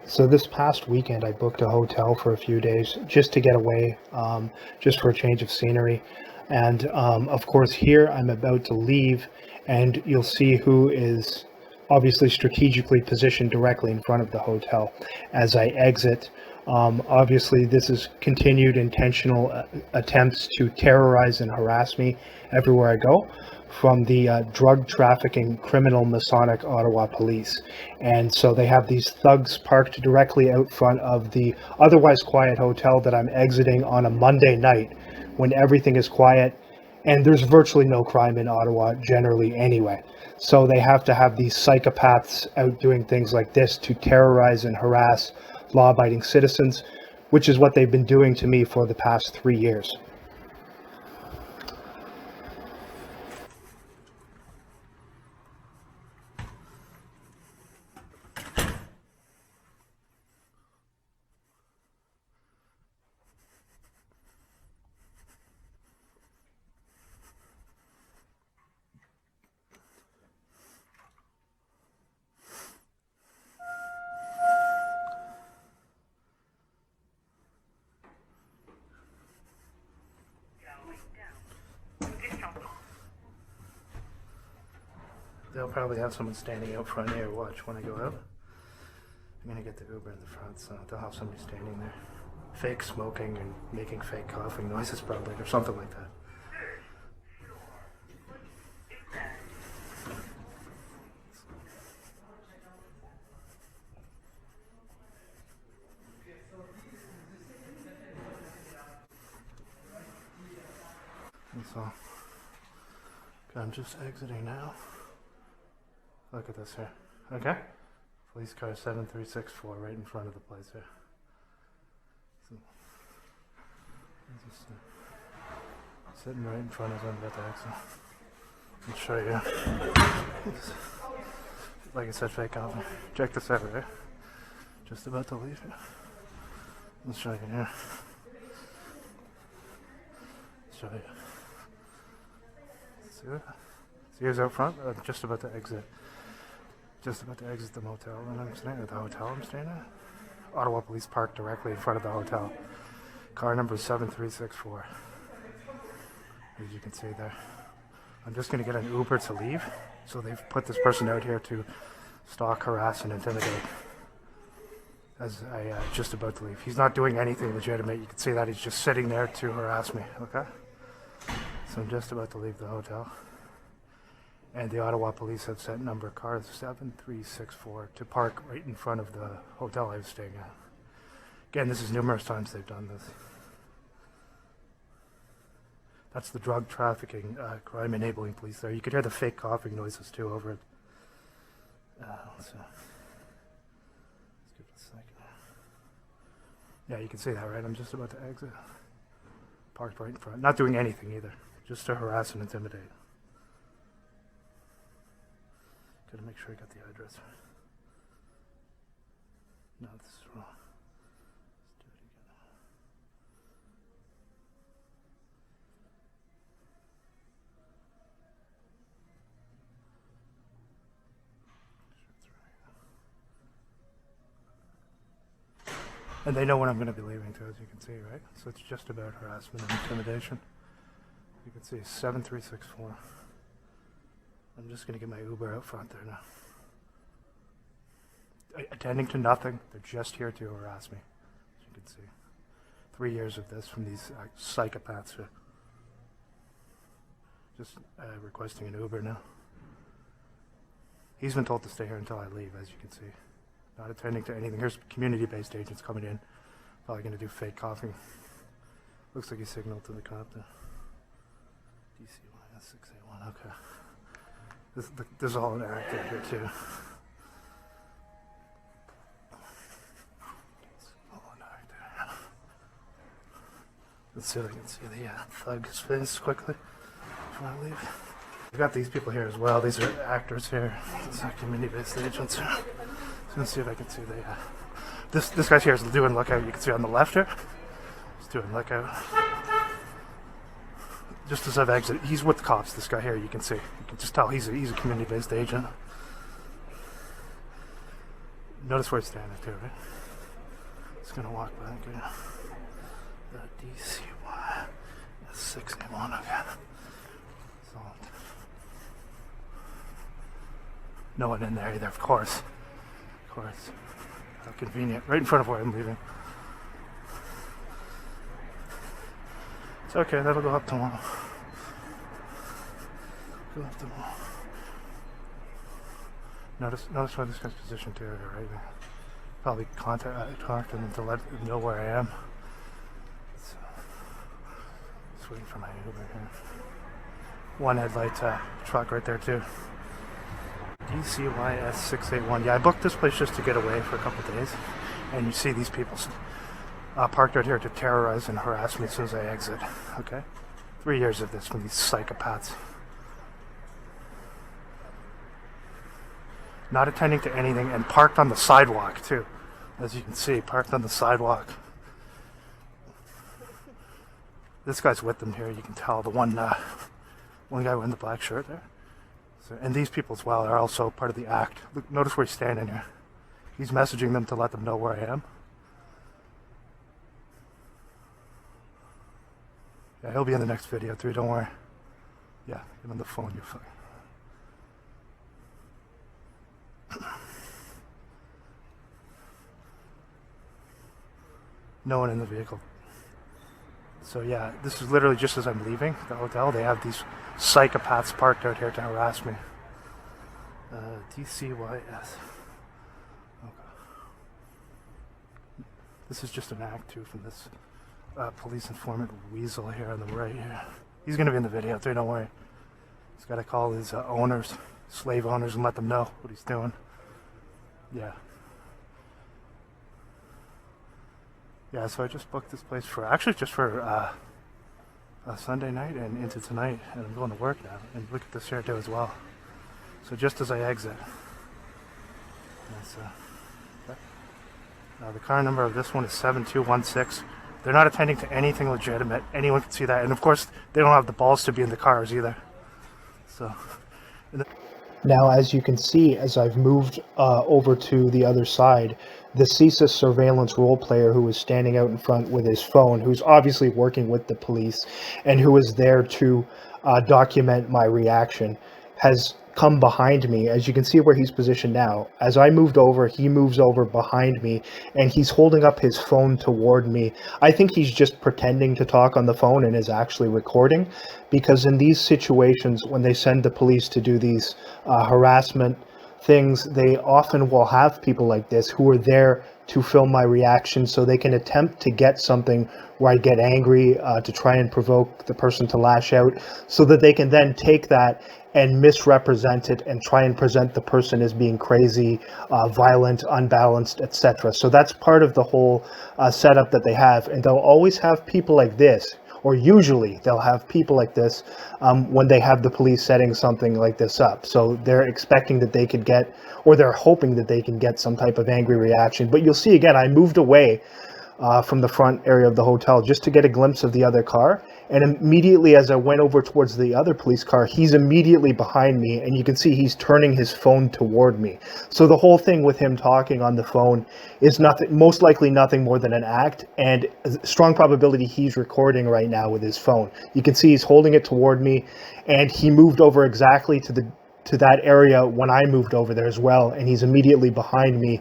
So this past weekend, I booked a hotel for a few days just to get away, just for a change of scenery. And of course, here I'm about to leave, and you'll see who is obviously strategically positioned directly in front of the hotel as I exit. Obviously, this is continued intentional attempts to terrorize and harass me everywhere I go from the drug trafficking criminal Masonic Ottawa Police. And so they have these thugs parked directly out front of the otherwise quiet hotel that I'm exiting on a Monday night when everything is quiet and there's virtually no crime in Ottawa generally anyway. So they have to have these psychopaths out doing things like this to terrorize and harass law-abiding citizens, which is what they've been doing to me for the past 3 years. They'll probably have someone standing out front here. Watch when I go out. I'm gonna get the Uber in the front, so they'll have somebody standing there. Fake smoking and making fake coughing noises probably, or something like that. That's all. Okay, I'm just exiting now. Look at this here. Okay? Police car 7364 right in front of the place here. So, just, sitting right in front of them about the accident. I'll show you. Like I said, fake coffee. Check this out here. Just about to leave here. Let's show you here. Show you. See it? See who's out front? Just about to exit. Just about to exit the motel, and I'm staying at the hotel I'm staying at. Ottawa Police parked directly in front of the hotel. Car number 7364. As you can see there. I'm just going to get an Uber to leave. So they've put this person out here to stalk, harass, and intimidate. As I just about to leave. He's not doing anything legitimate. You can see that he's just sitting there to harass me. Okay? So I'm just about to leave the hotel. And the Ottawa Police have sent number car 7364 to park right in front of the hotel I was staying at. Again, this is numerous times they've done this. That's the drug trafficking, crime enabling police there. You could hear the fake coughing noises too over it. Let's give it a second. Yeah, you can see that, right? I'm just about to exit. Parked right in front. Not doing anything either. Just to harass and intimidate. Gotta make sure I got the address. No, this is wrong. Let's do it again. And they know when I'm going to be leaving too, as you can see, right? So it's just about harassment and intimidation. You can see 7364. I'm just going to get my Uber out front there now. Attending to nothing. They're just here to harass me, as you can see. 3 years of this from these psychopaths who just requesting an Uber now. He's been told to stay here until I leave, as you can see. Not attending to anything. Here's community-based agents coming in. Probably going to do fake coughing. Looks like he signaled to the cop there. DCY 681, okay. This is all an active here too. Let's see if I can see the thug's face quickly before I leave. We've got these people here as well. These are actors here. These are community-based agents. So let's see if I can see the. This guy here is doing lookout. You can see on the left here. He's doing lookout. Just as I've exited, he's with the cops. This guy here, you can see. You can just tell he's a community-based agent. Notice where it's standing too, right? Just gonna walk back here. The DCY 681 again. So, no one in there either, of course. Of course. How convenient. Right in front of where I'm leaving. It's okay, that'll go up tomorrow. Go up tomorrow. Notice where this guy's positioned to, right? Probably talk to them to let them know where I am. So, just waiting for my Uber here. One headlight truck right there too. DCYS 681. Yeah, I booked this place just to get away for a couple of days. And you see these people parked out here to terrorize and harass me as soon as I exit. Okay? 3 years of this from these psychopaths. Not attending to anything and parked on the sidewalk too. As you can see, parked on the sidewalk. This guy's with them here, you can tell. The one guy wearing the black shirt there. So, and these people as well are also part of the act. Look, notice where he's standing here. He's messaging them to let them know where I am. Yeah, he'll be in the next video too, don't worry. Yeah, get on the phone, you're fine. No one in the vehicle. So yeah, this is literally just as I'm leaving the hotel. They have these psychopaths parked out here to harass me. DCYS. Okay. This is just an act too from this police informant Weasel here on the right here. He's going to be in the video too, don't worry. He's got to call his owners, slave owners, and let them know what he's doing. Yeah. Yeah, so I just booked this place for, actually just for Sunday night and into tonight, and I'm going to work now. And look at this here too as well. So just as I exit. The car number of this one is 7216. They're not attending to anything legitimate. Anyone can see that. And of course, they don't have the balls to be in the cars either. So. Now, as you can see, as I've moved over to the other side, the CSIS surveillance role player who was standing out in front with his phone, who's obviously working with the police and who is there to document my reaction, has come behind me. As you can see where he's positioned now, as I moved over, he moves over behind me and he's holding up his phone toward me. I think he's just pretending to talk on the phone and is actually recording, because in these situations, when they send the police to do these harassment things, they often will have people like this who are there to film my reaction so they can attempt to get something where I get angry, to try and provoke the person to lash out, so that they can then take that and misrepresent it and try and present the person as being crazy, violent, unbalanced, etc. So that's part of the whole setup that they have. And they'll always have people like this, or usually they'll have people like this when they have the police setting something like this up. So they're expecting that they could get, or they're hoping that they can get some type of angry reaction. But you'll see again, I moved away from the front area of the hotel just to get a glimpse of the other car. And immediately as I went over towards the other police car, he's immediately behind me, and you can see he's turning his phone toward me. So the whole thing with him talking on the phone is nothing, most likely nothing more than an act, and a strong probability he's recording right now with his phone. You can see he's holding it toward me, and he moved over exactly to that area when I moved over there as well, and he's immediately behind me.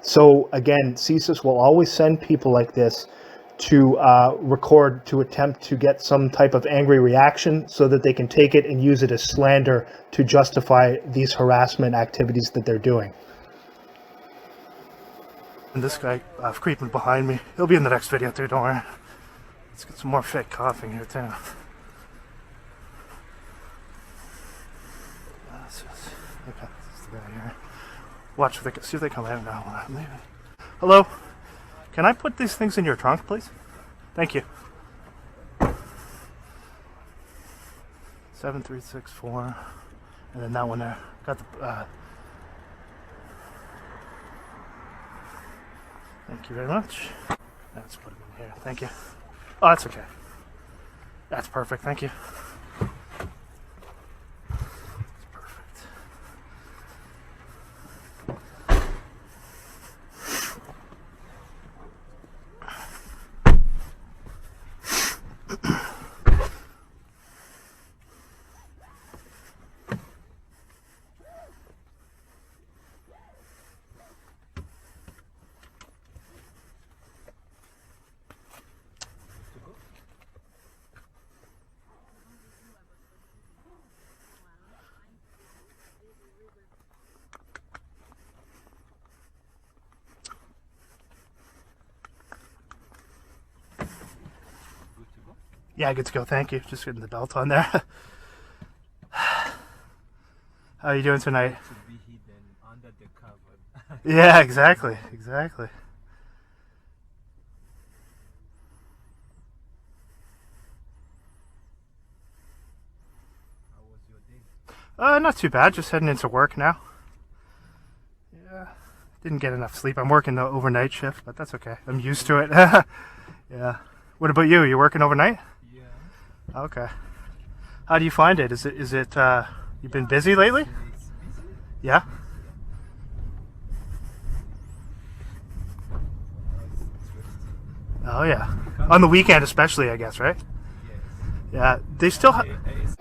So again, CSIS will always send people like this to record, to attempt to get some type of angry reaction so that they can take it and use it as slander to justify these harassment activities that they're doing. And this guy creeping behind me, he'll be in the next video too, don't worry. Let's get some more fake coughing here too. Okay, this is the guy here. Watch, see if they come out now when I'm leaving. Hello? Can I put these things in your trunk, please? Thank you. 7364. And then that one there. Got the... Thank you very much. Let's put it in here. Thank you. Oh, that's okay. That's perfect. Thank you. That's perfect. Yeah, good to go. Thank you. Just getting the belt on there. How are you doing tonight? To be hidden under the cover. Yeah, exactly. Exactly. How was your day? Not too bad. Just heading into work now. Yeah. Didn't get enough sleep. I'm working the overnight shift, but that's okay. I'm used to it. Yeah. What about you? You working overnight? Yeah. Okay. How do you find it? Is it you've been busy lately? It's busy? Yeah. Oh yeah. On the weekend especially, I guess, right? Yes. Yeah. They still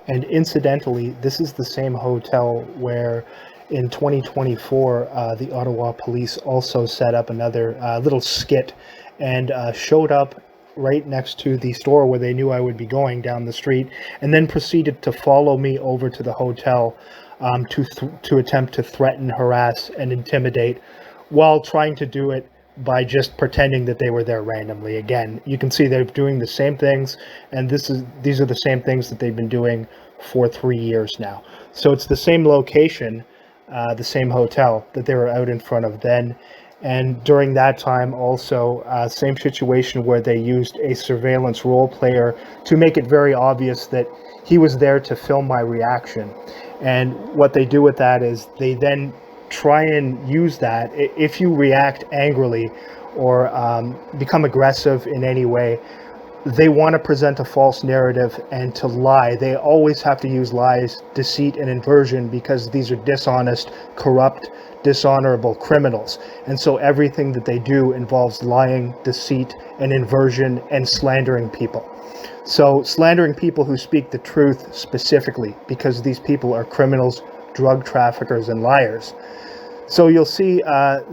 And incidentally, this is the same hotel where in 2024, the Ottawa Police also set up another little skit and showed up right next to the store where they knew I would be going down the street, and then proceeded to follow me over to the hotel to attempt to threaten, harass, and intimidate, while trying to do it by just pretending that they were there randomly. Again, you can see they're doing the same things, and these are the same things that they've been doing for 3 years now. So it's the same location, the same hotel that they were out in front of then. And during that time also, same situation where they used a surveillance role player to make it very obvious that he was there to film my reaction. And what they do with that is they then try and use that. If you react angrily or become aggressive in any way, they want to present a false narrative and to lie. They always have to use lies, deceit, and inversion because these are dishonest, corrupt, dishonorable criminals. And so everything that they do involves lying, deceit, and inversion, and slandering people. So slandering people who speak the truth specifically, because these people are criminals, drug traffickers, and liars. So you'll see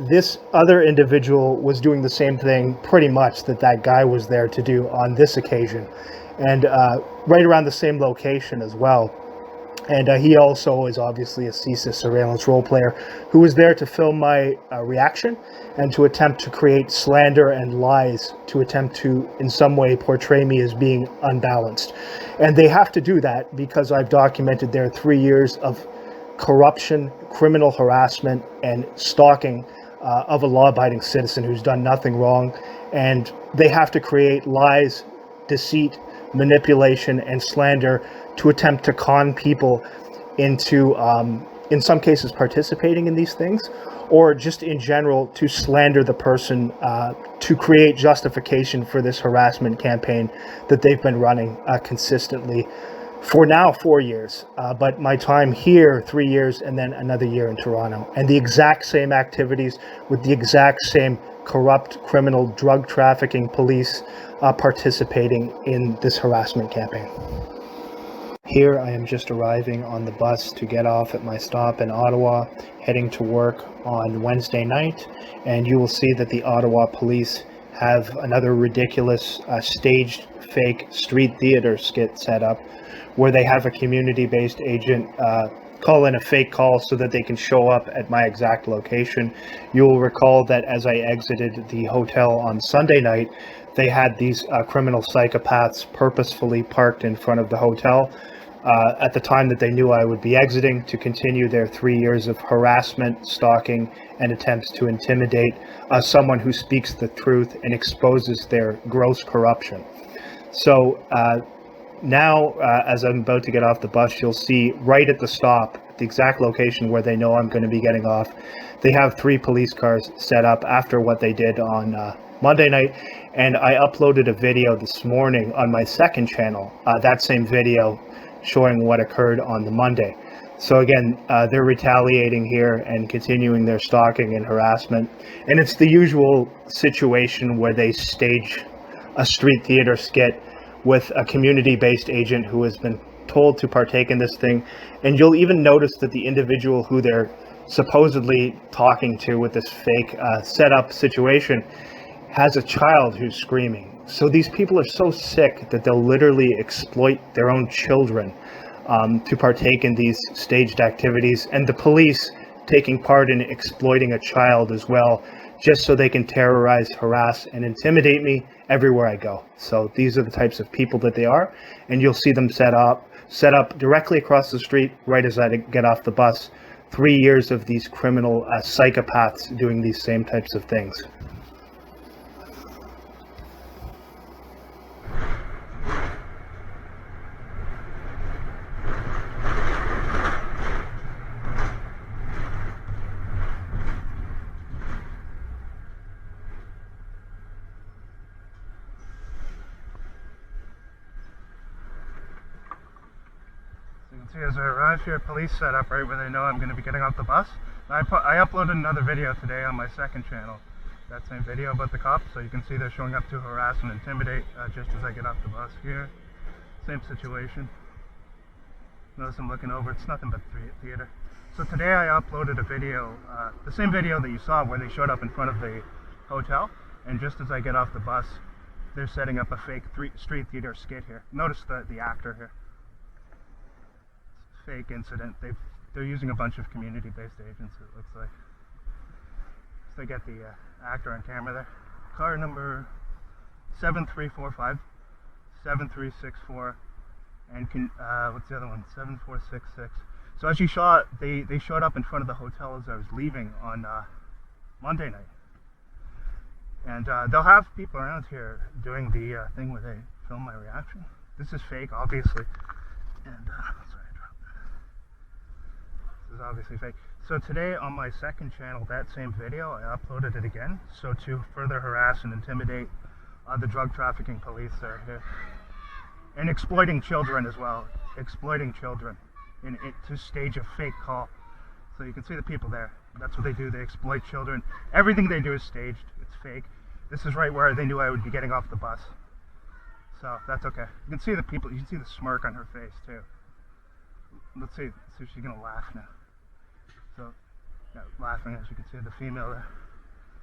this other individual was doing the same thing pretty much that guy was there to do on this occasion, and right around the same location as well. And he also is obviously a CSIS surveillance role player who was there to film my reaction and to attempt to create slander and lies, to attempt to in some way portray me as being unbalanced. And they have to do that because I've documented their 3 years of corruption, criminal harassment, and stalking of a law-abiding citizen who's done nothing wrong. And they have to create lies, deceit, manipulation, and slander to attempt to con people into, in some cases, participating in these things, or just in general to slander the person to create justification for this harassment campaign that they've been running consistently for now 4 years, but my time here 3 years, and then another year in Toronto, and the exact same activities with the exact same corrupt criminal drug trafficking police participating in this harassment campaign. Here I am just arriving on the bus to get off at my stop in Ottawa, heading to work on Wednesday night, and you will see that the Ottawa Police have another ridiculous staged fake street theater skit set up where they have a community-based agent call in a fake call so that they can show up at my exact location. You will recall that as I exited the hotel on Sunday night, they had these criminal psychopaths purposefully parked in front of the hotel at the time that they knew I would be exiting to continue their 3 years of harassment, stalking, and attempts to intimidate someone who speaks the truth and exposes their gross corruption. So now, as I'm about to get off the bus, you'll see right at the stop, the exact location where they know I'm going to be getting off, they have 3 police cars set up after what they did on Monday night. And I uploaded a video this morning on my second channel, that same video showing what occurred on the Monday. So again, they're retaliating here and continuing their stalking and harassment. And it's the usual situation where they stage a street theater skit with a community-based agent who has been told to partake in this thing. And you'll even notice that the individual who they're supposedly talking to with this fake setup situation has a child who's screaming. So these people are so sick that they'll literally exploit their own children to partake in these staged activities, and the police taking part in exploiting a child as well just so they can terrorize, harass, and intimidate me everywhere I go. So these are the types of people that they are, and you'll see them set up directly across the street right as I get off the bus. 3 years of these criminal psychopaths doing these same types of things. See, as I arrive here, police set up right where they know I'm going to be getting off the bus. I uploaded another video today on my second channel, that same video about the cops, so you can see they're showing up to harass and intimidate just as I get off the bus here. Same situation. Notice I'm looking over, it's nothing but theater. So today I uploaded a video, the same video that you saw where they showed up in front of the hotel, and just as I get off the bus, they're setting up a fake street theater skit here. Notice the actor here. Fake incident. They're using a bunch of community-based agents, it looks like. So they get the actor on camera there. Car number 7345, 7364, and what's the other one? 7466. So as you saw, they showed up in front of the hotel as I was leaving on Monday night. And they'll have people around here doing the thing where they film my reaction. This is fake, obviously. And sorry, I dropped that. This is obviously fake. So today on my second channel, that same video, I uploaded it again. So to further harass and intimidate the drug trafficking police that are here. And exploiting children as well. Exploiting children to stage a fake call. So you can see the people there. That's what they do. They exploit children. Everything they do is staged. It's fake. This is right where they knew I would be getting off the bus. So that's okay. You can see the people. You can see the smirk on her face too. Let's see if she's gonna laugh now. So, yeah, laughing, as you can see the female there.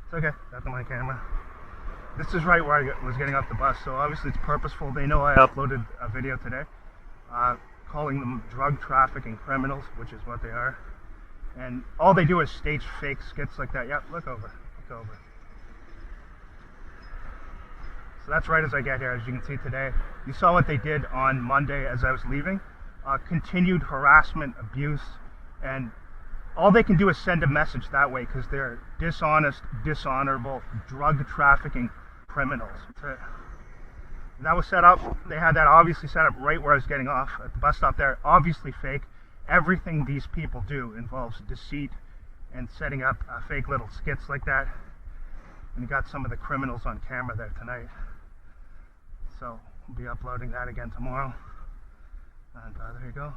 It's okay. That's on my camera. This is right where I was getting off the bus. So obviously it's purposeful. They know I uploaded a video today, calling them drug trafficking criminals, which is what they are. And all they do is stage fake skits like that. Yep, look over. Look over. So that's right as I get here, as you can see today. You saw what they did on Monday as I was leaving. Continued harassment, abuse, and all they can do is send a message that way because they're dishonest, dishonorable, drug trafficking criminals. That was set up. They had that obviously set up right where I was getting off at the bus stop there. Obviously fake. Everything these people do involves deceit and setting up fake little skits like that. And you got some of the criminals on camera there tonight. So we'll be uploading that again tomorrow. And there you go.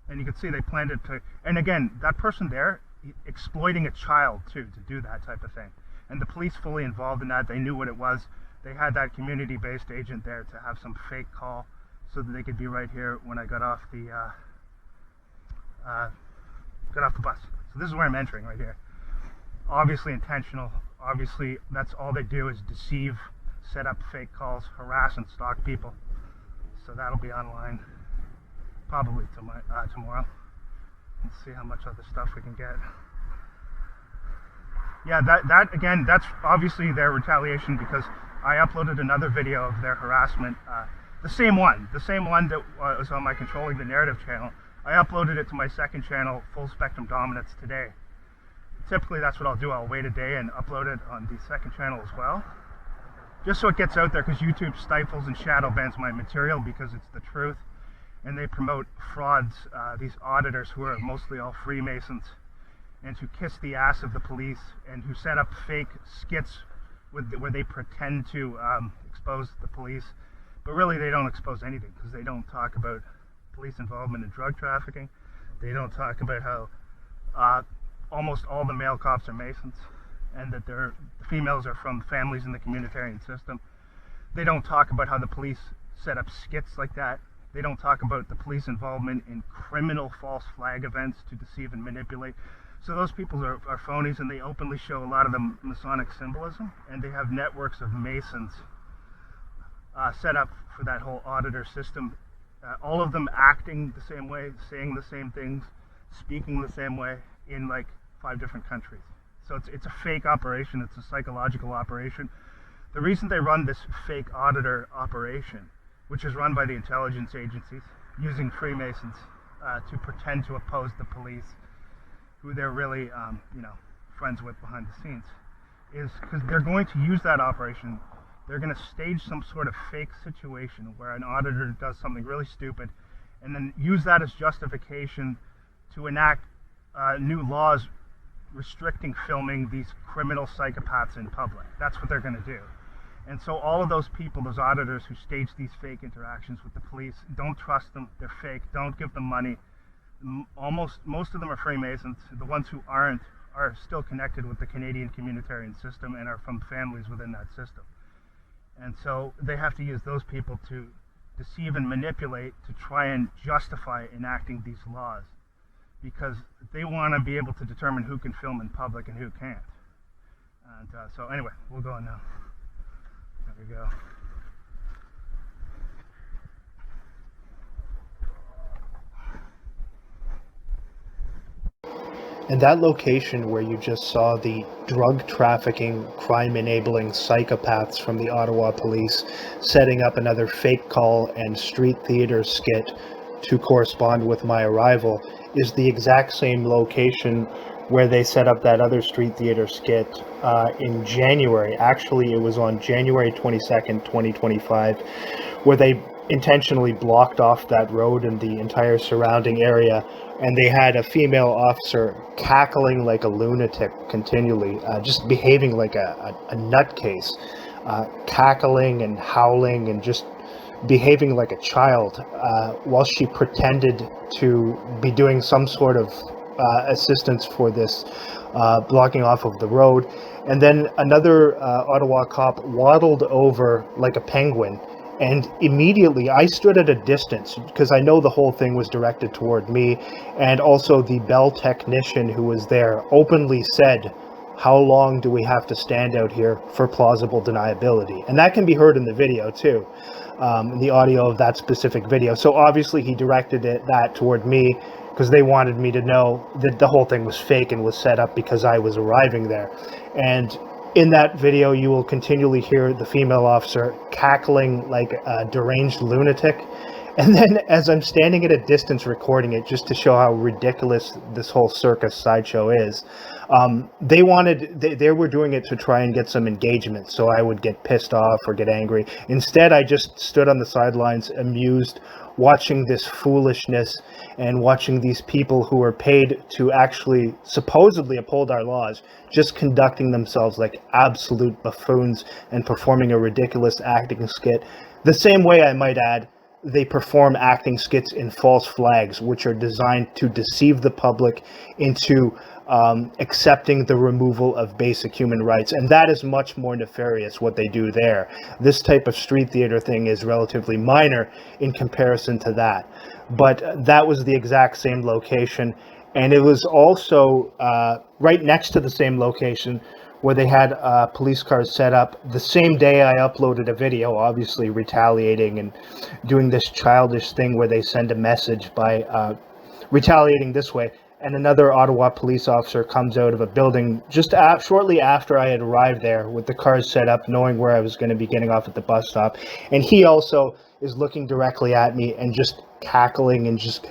And you can see they planned it to, and again, that person there, exploiting a child too, to do that type of thing. And the police fully involved in that. They knew what it was. They had that community-based agent there to have some fake call so that they could be right here when I got off the bus. So this is where I'm entering right here. Obviously intentional. Obviously that's all they do is deceive, set up fake calls, harass and stalk people. So that'll be online probably tomorrow. Let's see how much other stuff we can get. Yeah, that again, that's obviously their retaliation because I uploaded another video of their harassment, the same one that was on my Controlling the Narrative channel. I uploaded it to my second channel, Full Spectrum Dominance, today. Typically that's what I'll do. I'll wait a day and upload it on the second channel as well. Just so it gets out there, because YouTube stifles and shadow bans my material because it's the truth. And they promote frauds, these auditors who are mostly all Freemasons, and who kiss the ass of the police, and who set up fake skits where they pretend to expose the police. But really they don't expose anything, because they don't talk about police involvement in drug trafficking. They don't talk about how almost all the male cops are Masons, and that the females are from families in the communitarian system. They don't talk about how the police set up skits like that. They don't talk about the police involvement in criminal false flag events to deceive and manipulate. So those people are phonies, and they openly show a lot of the Masonic symbolism, and they have networks of Masons set up for that whole auditor system. All of them acting the same way, saying the same things, speaking the same way in like 5 different countries. So it's a fake operation. It's a psychological operation. The reason they run this fake auditor operation, which is run by the intelligence agencies using Freemasons to pretend to oppose the police, who they're really, friends with behind the scenes, is because they're going to use that operation. They're going to stage some sort of fake situation where an auditor does something really stupid, and then use that as justification to enact new laws restricting filming these criminal psychopaths in public. That's what they're going to do. And so all of those people, those auditors who stage these fake interactions with the police, don't trust them. They're fake. Don't give them money. Most of them are Freemasons. The ones who aren't are still connected with the Canadian communitarian system and are from families within that system. And so they have to use those people to deceive and manipulate to try and justify enacting these laws, because they want to be able to determine who can film in public and who can't. And so anyway, we'll go on now. There we go. And that location where you just saw the drug trafficking, crime enabling psychopaths from the Ottawa Police setting up another fake call and street theater skit to correspond with my arrival is the exact same location where they set up that other street theater skit in January. Actually, it was on January 22nd, 2025, where they intentionally blocked off that road and the entire surrounding area, and they had a female officer cackling like a lunatic continually, just behaving like a nutcase, cackling and howling and just behaving like a child, while she pretended to be doing some sort of assistance for this blocking off of the road. And then another Ottawa cop waddled over like a penguin, and immediately I stood at a distance because I know the whole thing was directed toward me, and also the bell technician who was there openly said, "How long do we have to stand out here for plausible deniability?" And that can be heard in the video too, the audio of that specific video. So obviously he directed that toward me because they wanted me to know that the whole thing was fake and was set up because I was arriving there. And in that video, you will continually hear the female officer cackling like a deranged lunatic. And then as I'm standing at a distance recording it, just to show how ridiculous this whole circus sideshow is, they were doing it to try and get some engagement, so I would get pissed off or get angry. Instead, I just stood on the sidelines, amused, watching this foolishness and watching these people who are paid to actually supposedly uphold our laws just conducting themselves like absolute buffoons and performing a ridiculous acting skit. The same way, I might add, they perform acting skits in false flags, which are designed to deceive the public into accepting the removal of basic human rights. And that is much more nefarious, what they do there. This type of street theater thing is relatively minor in comparison to that. But that was the exact same location. And it was also right next to the same location where they had police cars set up. The same day I uploaded a video, obviously retaliating and doing this childish thing where they send a message by retaliating this way. And another Ottawa police officer comes out of a building just shortly after I had arrived there with the cars set up, knowing where I was going to be getting off at the bus stop. And he also is looking directly at me and just cackling and just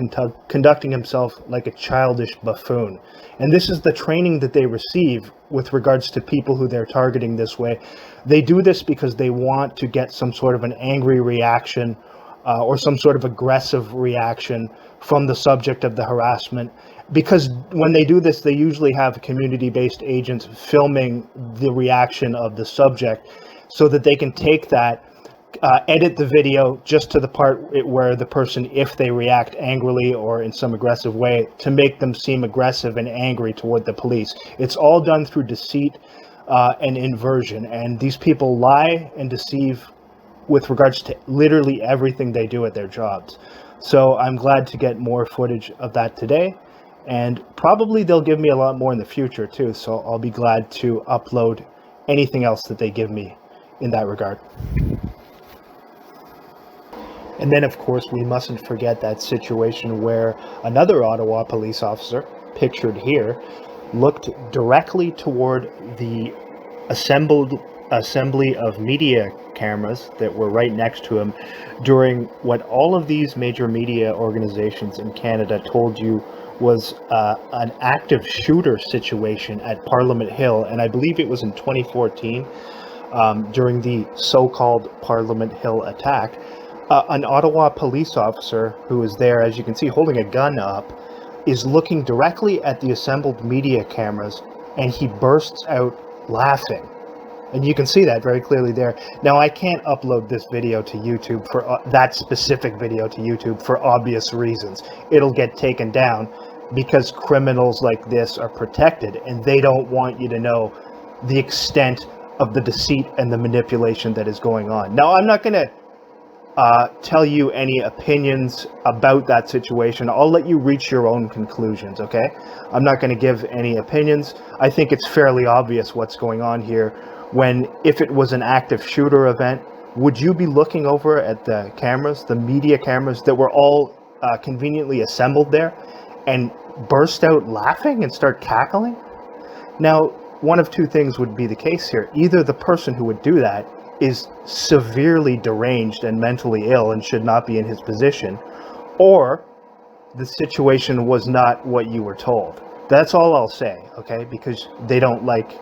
conducting himself like a childish buffoon. And this is the training that they receive with regards to people who they're targeting this way. They do this because they want to get some sort of an angry reaction or some sort of aggressive reaction from the subject of the harassment. Because when they do this, they usually have community-based agents filming the reaction of the subject so that they can take that, edit the video just to the part where the person, if they react angrily or in some aggressive way, to make them seem aggressive and angry toward the police. It's all done through deceit and inversion. And these people lie and deceive with regards to literally everything they do at their jobs. So I'm glad to get more footage of that today. And probably they'll give me a lot more in the future too, so I'll be glad to upload anything else that they give me in that regard. And then, of course, we mustn't forget that situation where another Ottawa police officer, pictured here, looked directly toward the assembly of media cameras that were right next to him during what all of these major media organizations in Canada told you was an active shooter situation at Parliament Hill, and I believe it was in 2014 during the so-called Parliament Hill attack. An Ottawa police officer who was there, as you can see, holding a gun up, is looking directly at the assembled media cameras, and he bursts out laughing. And you can see that very clearly there. Now, I can't upload this video to YouTube for that specific video to YouTube for obvious reasons. It'll get taken down because criminals like this are protected, and they don't want you to know the extent of the deceit and the manipulation that is going on. Now, I'm not going to tell you any opinions about that situation. I'll let you reach your own conclusions, okay? I'm not going to give any opinions. I think it's fairly obvious what's going on here. When, if it was an active shooter event, would you be looking over at the cameras, the media cameras that were all conveniently assembled there, and burst out laughing and start cackling? Now, one of two things would be the case here. Either the person who would do that is severely deranged and mentally ill and should not be in his position, or the situation was not what you were told. That's all I'll say, okay? Because they don't like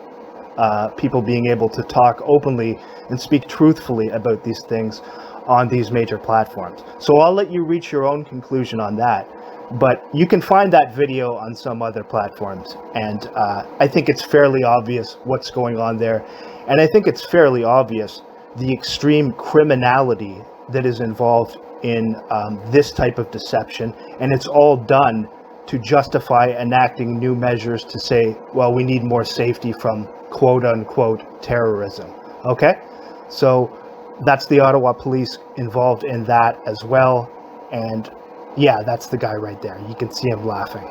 people being able to talk openly and speak truthfully about these things on these major platforms. So I'll let you reach your own conclusion on that. But you can find that video on some other platforms. And I think it's fairly obvious what's going on there. And I think it's fairly obvious the extreme criminality that is involved in this type of deception. And it's all done to justify enacting new measures to say, well, we need more safety from quote unquote terrorism. Okay? So that's the Ottawa Police involved in that as well. And yeah, that's the guy right there. You can see him laughing.